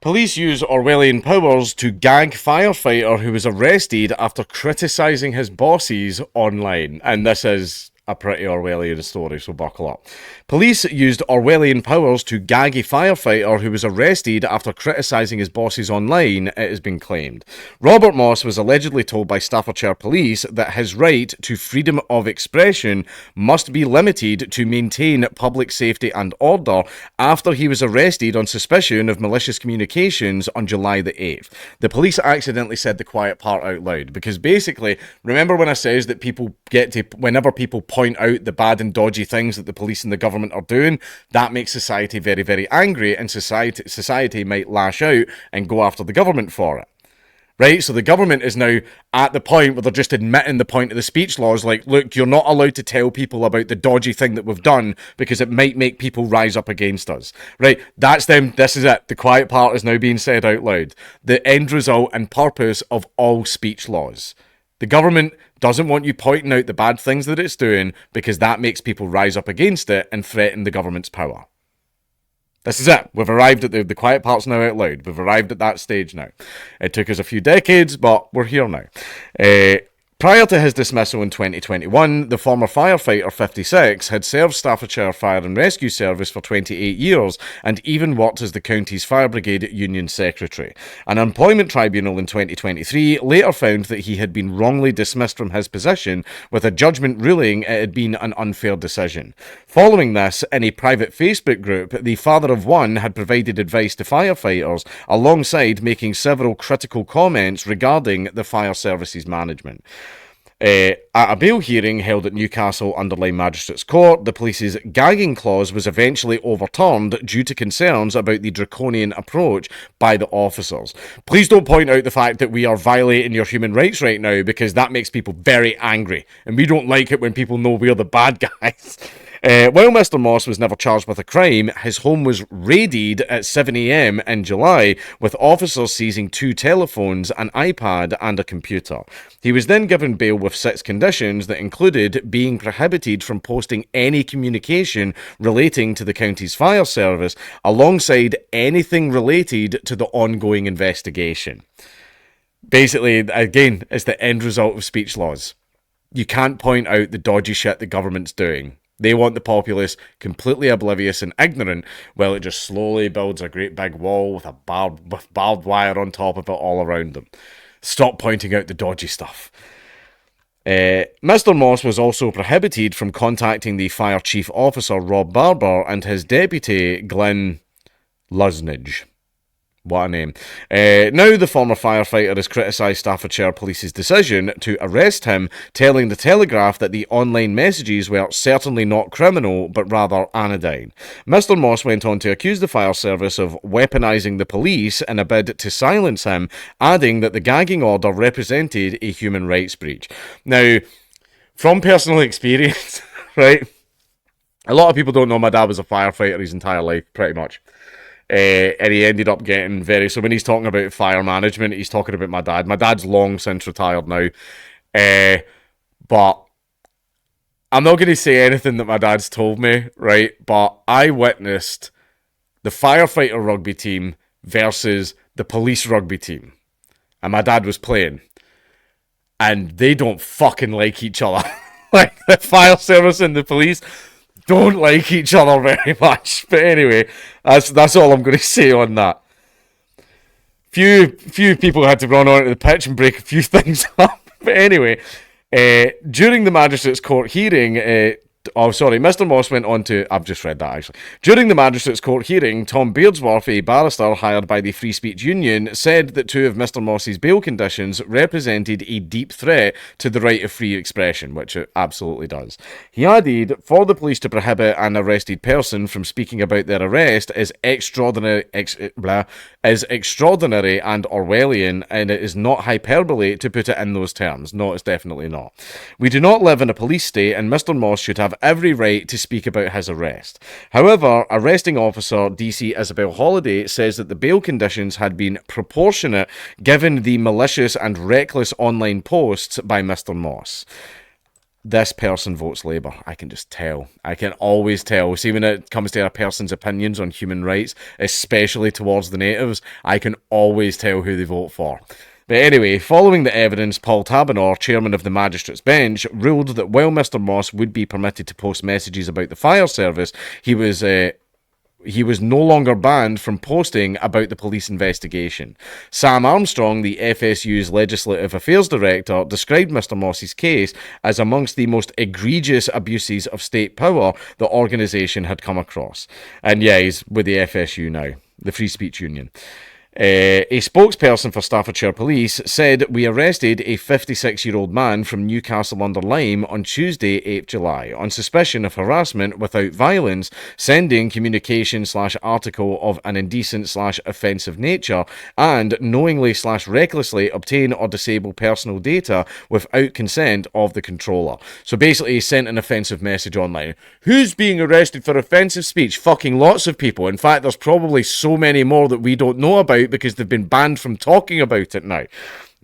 Police use Orwellian powers to gag firefighter who was arrested after criticising his bosses online. And this is a pretty Orwellian story, so buckle up. Police used Orwellian powers to gag a firefighter who was arrested after criticising his bosses online, it has been claimed. Robert Moss was allegedly told by Staffordshire Police that his right to freedom of expression must be limited to maintain public safety and order after he was arrested on suspicion of malicious communications on July the 8th. The police accidentally said the quiet part out loud, because basically, remember when I says that people get to, whenever people point out the bad and dodgy things that the police and the government are doing, that makes society very, very angry, and society might lash out and go after the government for it. Right? So the government is now at the point where they're just admitting the point of the speech laws, like, look, you're not allowed to tell people about the dodgy thing that we've done because it might make people rise up against us. Right? That's them. This is it. The quiet part is now being said out loud. The end result and purpose of all speech laws. The government doesn't want you pointing out the bad things that it's doing because that makes people rise up against it and threaten the government's power. This is it. We've arrived at the quiet part's now out loud. We've arrived at that stage now. It took us a few decades, but we're here now. Prior to his dismissal in 2021, the former firefighter, 56, had served Staffordshire Fire and Rescue Service for 28 years and even worked as the county's fire brigade union secretary. An employment tribunal in 2023 later found that he had been wrongly dismissed from his position, with a judgment ruling it had been an unfair decision. Following this, in a private Facebook group, the father of one had provided advice to firefighters, alongside making several critical comments regarding the fire services management. At a bail hearing held at Newcastle Underline Magistrates Court, the police's gagging clause was eventually overturned due to concerns about the draconian approach by the officers. Please don't point out the fact that we are violating your human rights right now, because that makes people very angry, and we don't like it when people know we're the bad guys. While Mr. Moss was never charged with a crime, his home was raided at 7 a.m. in July, with officers seizing 2 telephones, an iPad and a computer. He was then given bail with 6 conditions that included being prohibited from posting any communication relating to the county's fire service, alongside anything related to the ongoing investigation. Basically, again, it's the end result of speech laws. You can't point out the dodgy shit the government's doing. They want the populace completely oblivious and ignorant, while it just slowly builds a great big wall with barbed wire on top of it all around them. Stop pointing out the dodgy stuff. Mr. Moss was also prohibited from contacting the fire chief officer, Rob Barber, and his deputy, Glenn Lusnage. What a name. Now the former firefighter has criticised Staffordshire Police's decision to arrest him, telling the Telegraph that the online messages were certainly not criminal, but rather anodyne. Mr. Moss went on to accuse the fire service of weaponising the police in a bid to silence him, adding that the gagging order represented a human rights breach. Now, from personal experience, right, a lot of people don't know my dad was a firefighter his entire life, pretty much. And he ended up getting so when he's talking about fire management, he's talking about my dad. My dad's long since retired now. But I'm not going to say anything that my dad's told me, right? But I witnessed the firefighter rugby team versus the police rugby team. And my dad was playing. And they don't fucking like each other. Like, the fire service and the police don't like each other very much. But anyway, that's all I'm going to say on that. Few people had to run onto the pitch and break a few things up. But anyway, during the Magistrates Court hearing, Mr. Moss went on to... I've just read that, actually. During the Magistrates Court hearing, Tom Beardsworth, a barrister hired by the Free Speech Union, said that 2 of Mr. Moss's bail conditions represented a deep threat to the right of free expression, which it absolutely does. He added, for the police to prohibit an arrested person from speaking about their arrest is extraordinary and Orwellian, and it is not hyperbole to put it in those terms. No, it's definitely not. We do not live in a police state, and Mr. Moss should have every right to speak about his arrest. However, arresting officer DC Isabel Holliday says that the bail conditions had been proportionate given the malicious and reckless online posts by Mr. Moss. this person votes Labour. I can just tell. I can always tell. See, when it comes to a person's opinions on human rights, especially towards the natives, I can always tell who they vote for. But anyway, following the evidence, Paul Tabanor, chairman of the Magistrates' Bench, ruled that while Mr. Moss would be permitted to post messages about the fire service, he was no longer banned from posting about the police investigation. Sam Armstrong, the FSU's Legislative Affairs Director, described Mr. Moss's case as amongst the most egregious abuses of state power the organisation had come across. And yeah, he's with the FSU now, the Free Speech Union. A spokesperson for Staffordshire Police said, "We arrested a 56-year-old man from Newcastle-under-Lyme on Tuesday, 8th July, on suspicion of harassment without violence, sending communication/article of an indecent/offensive nature, and knowingly/recklessly obtain or disable personal data without consent of the controller." So basically, he sent an offensive message online. Who's being arrested for offensive speech? Fucking lots of people. In fact, there's probably so many more that we don't know about because they've been banned from talking about it now.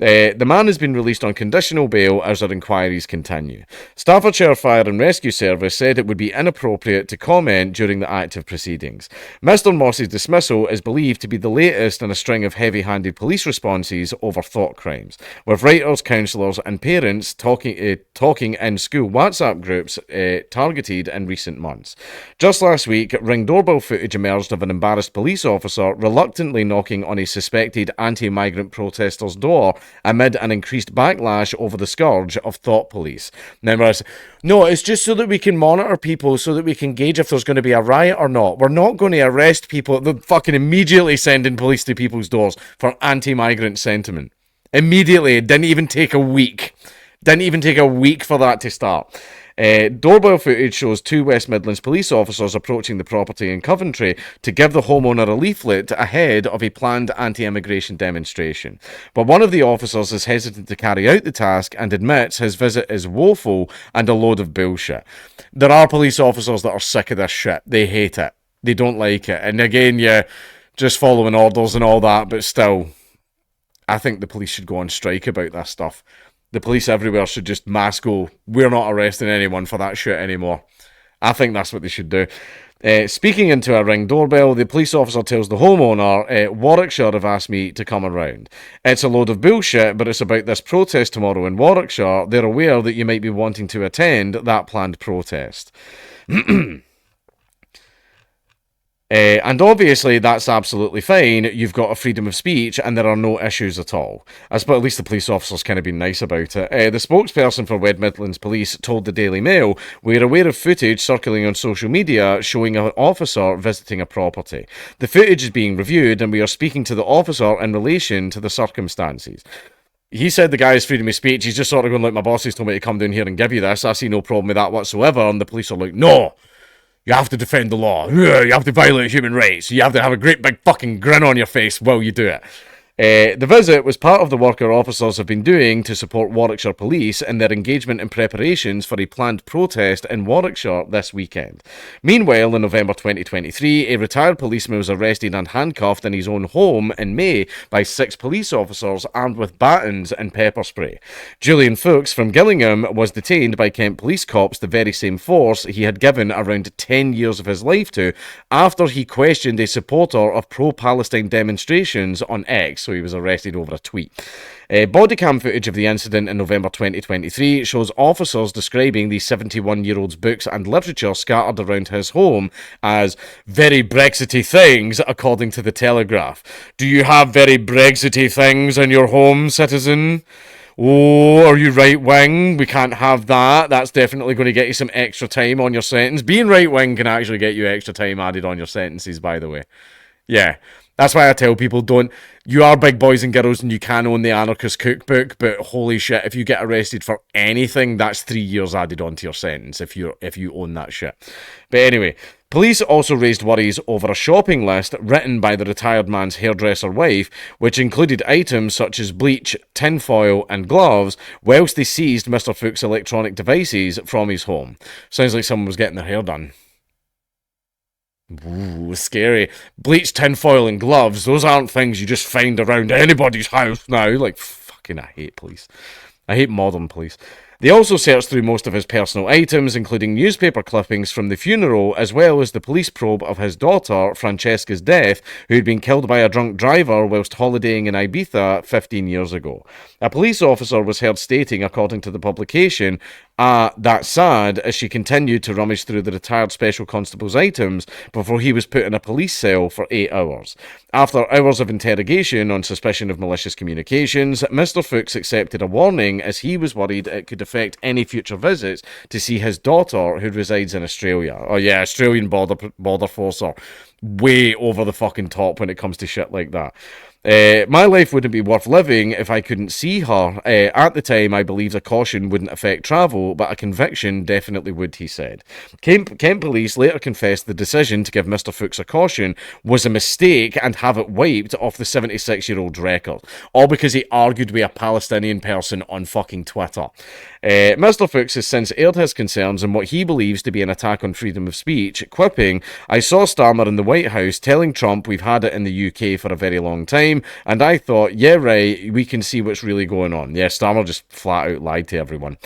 The man has been released on conditional bail as our inquiries continue. Staffordshire Fire and Rescue Service said it would be inappropriate to comment during the active proceedings. Mr. Moss's dismissal is believed to be the latest in a string of heavy-handed police responses over thought crimes, with writers, counsellors and parents talking in school WhatsApp groups targeted in recent months. Just last week, Ring doorbell footage emerged of an embarrassed police officer reluctantly knocking on a suspected anti-migrant protester's door amid an increased backlash over the scourge of thought police. Now, no, it's just so that we can monitor people, so that we can gauge if there's going to be a riot or not. We're not going to arrest people. They're fucking immediately sending police to people's doors for anti-migrant sentiment. Immediately. It didn't even take a week. Didn't even take a week for that to start. Doorbell footage shows two West Midlands police officers approaching the property in Coventry to give the homeowner a leaflet ahead of a planned anti-immigration demonstration. But one of the officers is hesitant to carry out the task and admits his visit is woeful and a load of bullshit. There are police officers that are sick of this shit. They hate it. They don't like it. And again, yeah, just following orders and all that, but still, I think the police should go on strike about this stuff. The police everywhere should just mass go, we're not arresting anyone for that shit anymore. I think that's what they should do. Speaking into a Ring doorbell, the police officer tells the homeowner, Warwickshire have asked me to come around. It's a load of bullshit, but it's about this protest tomorrow in Warwickshire. They're aware that you might be wanting to attend that planned protest. And obviously that's absolutely fine. You've got a freedom of speech and there are no issues at all. But at least the police officer's kind of been nice about it. The spokesperson for West Midlands Police told the Daily Mail, "We're aware of footage circulating on social media showing an officer visiting a property. The footage is being reviewed and we are speaking to the officer in relation to the circumstances." He said the guy's freedom of speech, he's just sort of going like, my boss has told me to come down here and give you this. I see no problem with that whatsoever. And the police are like, no! You have to defend the law. You have to violate human rights. You have to have a great big fucking grin on your face while you do it. The visit was part of the work our officers have been doing to support Warwickshire Police in their engagement in preparations for a planned protest in Warwickshire this weekend. Meanwhile, in November 2023, a retired policeman was arrested and handcuffed in his own home in May by 6 police officers armed with batons and pepper spray. Julian Fuchs from Gillingham was detained by Kent police cops, the very same force he had given around 10 years of his life to, after he questioned a supporter of pro-Palestine demonstrations on X. So he was arrested over a tweet. Bodycam footage of the incident in November 2023 shows officers describing the 71-year-old's books and literature scattered around his home as very Brexity things, according to the Telegraph. Do you have very Brexity things in your home, citizen? Oh, are you right-wing? We can't have that. That's definitely going to get you some extra time on your sentence. Being right-wing can actually get you extra time added on your sentences, by the way. Yeah. That's why I tell people, you are big boys and girls and you can own the anarchist cookbook, but holy shit, if you get arrested for anything, that's 3 years added onto your sentence if you own that shit. But anyway, police also raised worries over a shopping list written by the retired man's hairdresser wife, which included items such as bleach, tinfoil and gloves, whilst they seized Mr. Fuchs' electronic devices from his home. Sounds like someone was getting their hair done. Ooh, scary. Bleach, tinfoil and gloves, those aren't things you just find around anybody's house now. Like, fucking, I hate police. I hate modern police. They also searched through most of his personal items, including newspaper clippings from the funeral, as well as the police probe of his daughter, Francesca's death, who had been killed by a drunk driver whilst holidaying in Ibiza 15 years ago. A police officer was heard stating, according to the publication, that's sad, as she continued to rummage through the retired special constable's items before he was put in a police cell for 8 hours. After hours of interrogation on suspicion of malicious communications, Mr. Fuchs accepted a warning as he was worried it could affect any future visits to see his daughter, who resides in Australia. Oh yeah, Australian border force are way over the fucking top when it comes to shit like that. My life wouldn't be worth living if I couldn't see her. At the time, I believed a caution wouldn't affect travel, but a conviction definitely would, he said. Kent police later confessed the decision to give Mr. Fuchs a caution was a mistake and have it wiped off the 76-year-old's record. All because he argued with a Palestinian person on fucking Twitter. Mr. Fuchs has since aired his concerns on what he believes to be an attack on freedom of speech, quipping, "I saw Starmer in the White House telling Trump we've had it in the UK for a very long time, and I thought, yeah, right, we can see what's really going on." Yeah, Starmer just flat out lied to everyone.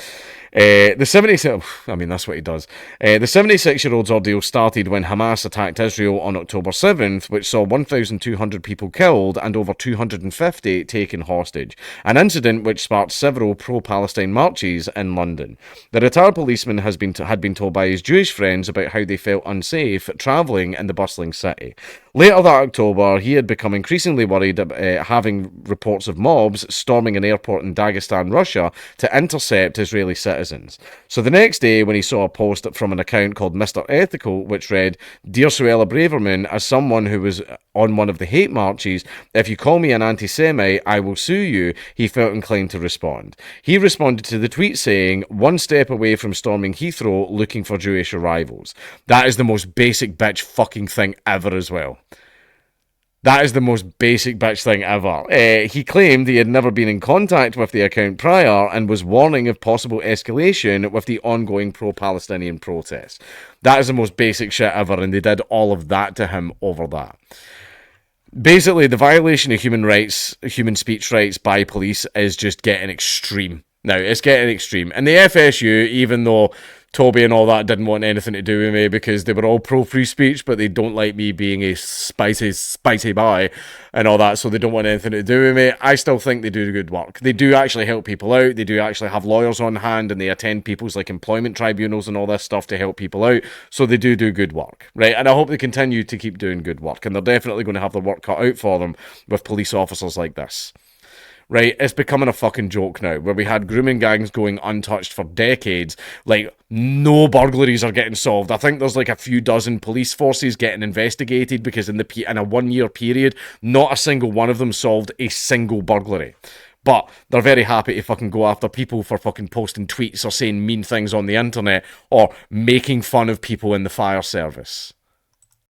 The 76, I mean, that's what he does. The 76-year-old's ordeal started when Hamas attacked Israel on October 7th, which saw 1,200 people killed and over 250 taken hostage, an incident which sparked several pro-Palestine marches in London. The retired policeman had been told by his Jewish friends about how they felt unsafe travelling in the bustling city. Later that October, he had become increasingly worried about having reports of mobs storming an airport in Dagestan, Russia, to intercept Israeli citizens. So the next day, when he saw a post from an account called Mr. Ethical, which read, "Dear Suella Braverman, as someone who was on one of the hate marches, if you call me an anti-Semite, I will sue you," he felt inclined to respond. He responded to the tweet saying, "One step away from storming Heathrow looking for Jewish arrivals." That is the most basic bitch fucking thing ever as well. That is the most basic bitch thing ever. He claimed he had never been in contact with the account prior and was warning of possible escalation with the ongoing pro-Palestinian protests. That is the most basic shit ever, and they did all of that to him over that. Basically, the violation of human speech rights by police is just getting extreme. Now, it's getting extreme. And the FSU, even though Toby and all that didn't want anything to do with me because they were all pro-free speech, but they don't like me being a spicy boy and all that, so they don't want anything to do with me. I still think they do good work. They do actually help people out. They do actually have lawyers on hand, and they attend people's like employment tribunals and all this stuff to help people out. So they do good work, right? And I hope they continue to keep doing good work. And they're definitely going to have the work cut out for them with police officers like this. Right, it's becoming a fucking joke now, where we had grooming gangs going untouched for decades. Like, no burglaries are getting solved. I think there's like a few dozen police forces getting investigated because in a 1 year period, not a single one of them solved a single burglary. But they're very happy to fucking go after people for fucking posting tweets or saying mean things on the internet or making fun of people in the fire service.